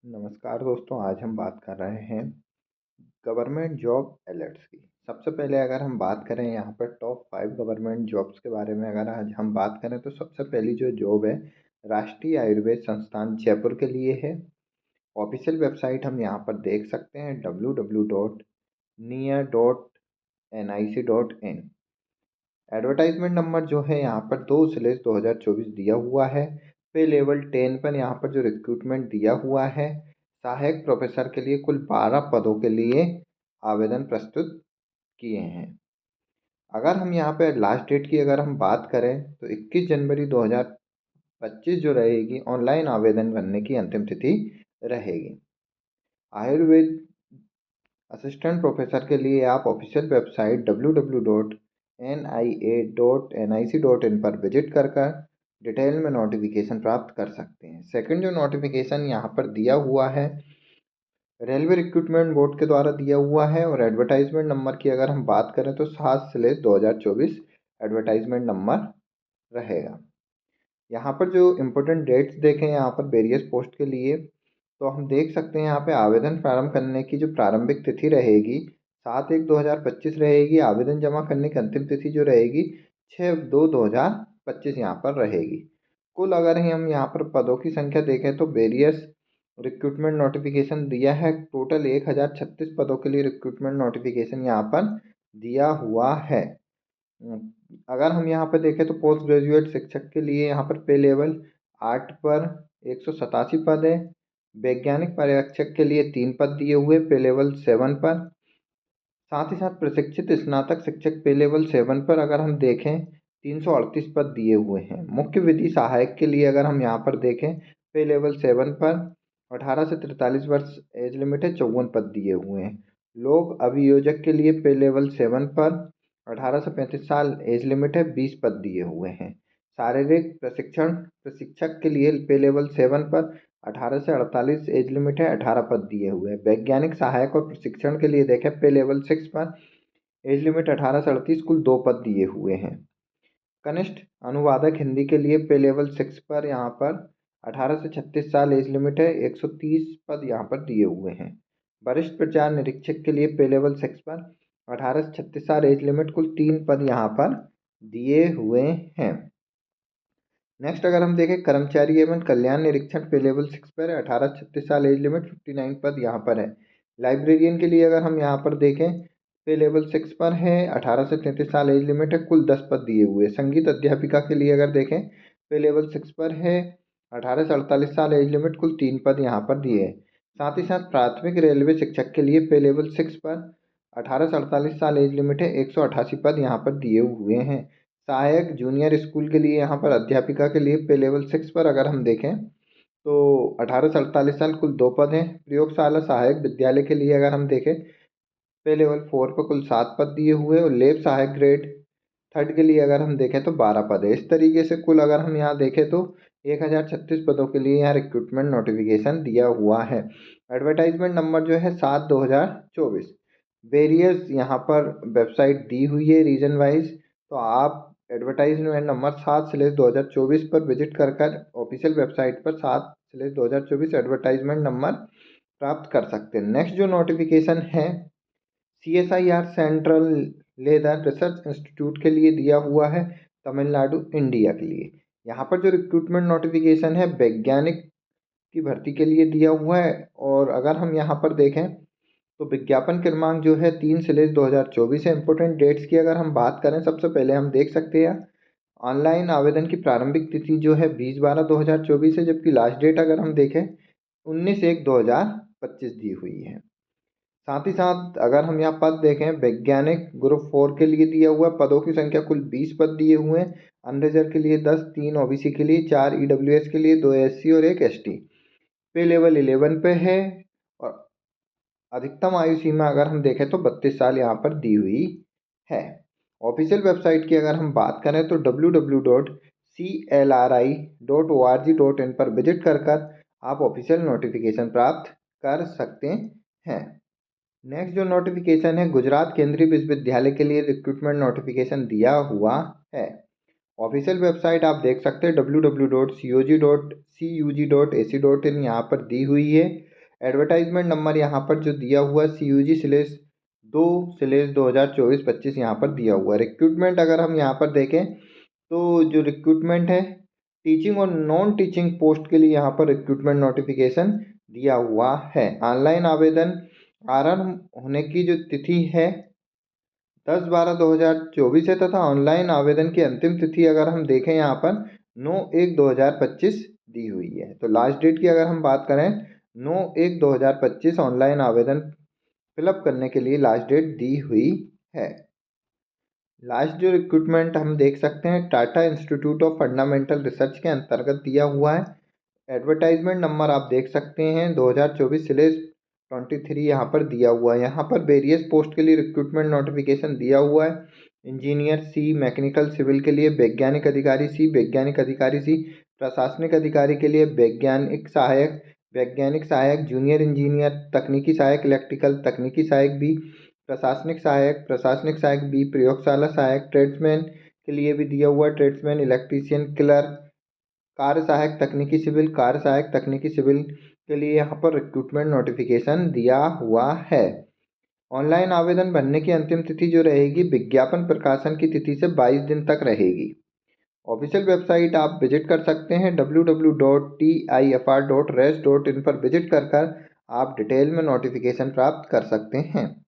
नमस्कार दोस्तों, आज हम बात कर रहे हैं गवर्नमेंट जॉब अलर्ट्स की। सबसे पहले अगर हम बात करें यहाँ पर टॉप 5 गवर्नमेंट जॉब्स के बारे में अगर आज हम बात करें तो सबसे पहली जो जॉब है राष्ट्रीय आयुर्वेद संस्थान जयपुर के लिए है। ऑफिशियल वेबसाइट हम यहाँ पर देख सकते हैं www.nia.nic.in। एडवर्टाइजमेंट नंबर जो है यहाँ पर 2/2024 दिया हुआ है। पे लेवल 10 पर यहाँ पर जो रिक्रूटमेंट दिया हुआ है सहायक प्रोफेसर के लिए कुल 12 पदों के लिए आवेदन प्रस्तुत किए हैं। अगर हम यहाँ पे लास्ट डेट की अगर हम बात करें तो 21 जनवरी 2025 जो रहेगी ऑनलाइन आवेदन करने की अंतिम तिथि रहेगी। आयुर्वेद असिस्टेंट प्रोफेसर के लिए आप ऑफिशियल वेबसाइट www.nia.nic.in पर विजिट कर डिटेल में नोटिफिकेशन प्राप्त कर सकते हैं। सेकंड जो नोटिफिकेशन यहाँ पर दिया हुआ है रेलवे रिक्रूटमेंट बोर्ड के द्वारा दिया हुआ है और एडवर्टाइजमेंट नंबर की अगर हम बात करें तो 7/2024 एडवर्टाइजमेंट नंबर रहेगा। यहाँ पर जो इम्पोर्टेंट डेट्स देखें यहाँ पर वेरियस पोस्ट के लिए तो हम देख सकते हैं यहाँ पे आवेदन प्रारंभ करने की जो प्रारंभिक तिथि रहेगी 7/1/2025 रहेगी। आवेदन जमा करने की अंतिम तिथि जो रहेगी 6/2/2025 यहाँ पर रहेगी। कुल अगर हम यहाँ पर पदों की संख्या देखें तो वेरियस रिक्रूटमेंट नोटिफिकेशन दिया है। टोटल 1036 पदों के लिए रिक्रूटमेंट नोटिफिकेशन यहाँ पर दिया हुआ है। अगर हम यहाँ पर देखें तो पोस्ट ग्रेजुएट शिक्षक के लिए यहाँ पर पे लेवल 8 पर 187 पद है। वैज्ञानिक पर्यवेक्षक के लिए 3 पद दिए हुए पे लेवल 7 पर। साथ ही साथ प्रशिक्षित स्नातक शिक्षक पे लेवल 7 पर अगर हम देखें 338 पद दिए हुए हैं। मुख्य विधि सहायक के लिए अगर हम यहाँ पर देखें पे लेवल 7 पर 18 से 43 वर्ष एज लिमिट है, 54 पद दिए हुए हैं। लोक अभियोजक के लिए पे लेवल 7 पर 18 से 35 साल एज लिमिट है, 20 पद दिए हुए हैं। शारीरिक प्रशिक्षण प्रशिक्षक के लिए पे लेवल 7 पर 18 से 48 एज लिमिट है, 18 पद दिए हुए हैं। वैज्ञानिक सहायक और प्रशिक्षण के लिए देखें पे लेवल 6 पर एज लिमिट 18 से 38 कुल 2 पद दिए हुए हैं। कनिष्ठ अनुवादक हिंदी के लिए पे लेवल 6 पर यहाँ पर 18 से 36 साल एज लिमिट है, 130 पद यहाँ पर दिए हुए हैं। वरिष्ठ प्रचार निरीक्षक के लिए पे लेवल 6 पर 18 से 36 साल एज लिमिट कुल 3 पद यहाँ पर दिए हुए हैं। नेक्स्ट अगर हम देखें कर्मचारी एवं कल्याण निरीक्षण पे लेवल 6 पर 18 से 36 साल एज लिमिट 59 पद यहाँ पर है। लाइब्रेरियन के लिए अगर हम यहाँ पर देखें पे लेवल 6 पर है 18 से 33 साल एज लिमिट है, कुल 10 पद दिए हुए। संगीत अध्यापिका के लिए अगर देखें पे लेवल 6 पर है 18 से 48 साल एज लिमिट कुल 3 पद यहाँ पर दिए हैं। साथ ही साथ प्राथमिक रेलवे शिक्षक के लिए पे लेवल 6 पर 18 से 48 साल एज लिमिट है, 188 पद यहाँ पर दिए हुए हैं। सहायक जूनियर स्कूल के लिए यहाँ पर अध्यापिका के लिए पे लेवल 6 पर अगर हम देखें तो 18 से 48 साल कुल 2 पद हैं। प्रयोगशाला सहायक विद्यालय के लिए अगर हम देखें पे लेवल 4 पर कुल 7 पद दिए हुए और लेब सहायक ग्रेड 3rd के लिए अगर हम देखें तो 12 पद है। इस तरीके से कुल अगर हम यहाँ देखें तो 1036 पदों के लिए यहाँ रिक्रूटमेंट नोटिफिकेशन दिया हुआ है। एडवर्टाइजमेंट नंबर जो है 7/2024। वेरियस यहाँ पर वेबसाइट दी हुई है रीजन वाइज, तो आप एडवर्टाइजमेंट नंबर 7/2024 पर विजिट कर ऑफिशियल वेबसाइट पर 7/2024 एडवर्टाइजमेंट नंबर प्राप्त कर सकते हैं। नेक्स्ट जो नोटिफिकेशन है CSIR central leather research institute के लिए दिया हुआ है तमिलनाडु इंडिया के लिए। यहाँ पर जो रिक्रूटमेंट नोटिफिकेशन है वैज्ञानिक की भर्ती के लिए दिया हुआ है और अगर हम यहाँ पर देखें तो विज्ञापन क्रमांक जो है 3/2024 है। इंपोर्टेंट डेट्स की अगर हम बात करें सबसे पहले हम देख सकते हैं ऑनलाइन आवेदन की प्रारंभिक तिथि जो है 20/12/2024 है, जबकि लास्ट डेट अगर हम देखें 19/1/2025 दी हुई है। साथ ही साथ अगर हम यहाँ पद देखें वैज्ञानिक ग्रुप 4 के लिए दिया हुआ पदों की संख्या कुल 20 पद दिए हुए हैं। अनरिजर्व के लिए 10, 3 OBC के लिए, 4 EWS के लिए, 2 SC और 1 ST। पे लेवल 11 पे है और अधिकतम आयु सीमा अगर हम देखें तो 32 साल यहाँ पर दी हुई है। ऑफिशियल वेबसाइट की अगर हम बात करें तो www.clri.org.in पर विजिट कर आप ऑफिशियल नोटिफिकेशन प्राप्त कर सकते हैं। नेक्स्ट जो नोटिफिकेशन है गुजरात केंद्रीय विश्वविद्यालय के लिए रिक्रूटमेंट नोटिफिकेशन दिया हुआ है। ऑफिशियल वेबसाइट आप देख सकते हैं www.cog.cug.ac.in यहाँ पर दी हुई है। एडवर्टाइजमेंट नंबर यहाँ पर जो दिया हुआ है CUG/2/2024-25 यहाँ पर दिया हुआ है। रिक्रूटमेंट अगर हम यहाँ पर देखें तो जो रिक्रूटमेंट है टीचिंग और नॉन टीचिंग पोस्ट के लिए यहाँ पर रिक्रूटमेंट नोटिफिकेशन दिया हुआ है। ऑनलाइन आवेदन आरंभ होने की जो तिथि है 10/12/2024 है तथा ऑनलाइन आवेदन की अंतिम तिथि अगर हम देखें यहाँ पर 9/1/2025 दी हुई है। तो लास्ट डेट की अगर हम बात करें 9/1/2025 ऑनलाइन आवेदन फिलअप करने के लिए लास्ट डेट दी हुई है। लास्ट जो रिक्रूटमेंट हम देख सकते हैं Tata institute of fundamental research के अंतर्गत दिया हुआ है। एडवर्टाइजमेंट नंबर आप देख सकते हैं 2024/23 यहाँ पर दिया हुआ है। यहाँ पर वेरियस पोस्ट के लिए रिक्रूटमेंट नोटिफिकेशन दिया हुआ है। इंजीनियर सी, मैकेनिकल सिविल के लिए वैज्ञानिक अधिकारी सी, वैज्ञानिक अधिकारी सी, प्रशासनिक अधिकारी के लिए वैज्ञानिक सहायक, जूनियर इंजीनियर, तकनीकी सहायक इलेक्ट्रिकल, तकनीकी सहायक बी, प्रशासनिक सहायक बी, प्रयोगशाला सहायक, ट्रेड्समैन के लिए भी दिया हुआ है, ट्रेड्समैन, इलेक्ट्रीशियन, क्लर्क, कार्य सहायक तकनीकी सिविल के लिए यहाँ पर रिक्रूटमेंट नोटिफिकेशन दिया हुआ है। ऑनलाइन आवेदन भरने की अंतिम तिथि जो रहेगी विज्ञापन प्रकाशन की तिथि से 22 दिन तक रहेगी। ऑफिशियल वेबसाइट आप विजिट कर सकते हैं www.tifr.res.in पर विजिट कर आप डिटेल में नोटिफिकेशन प्राप्त कर सकते हैं।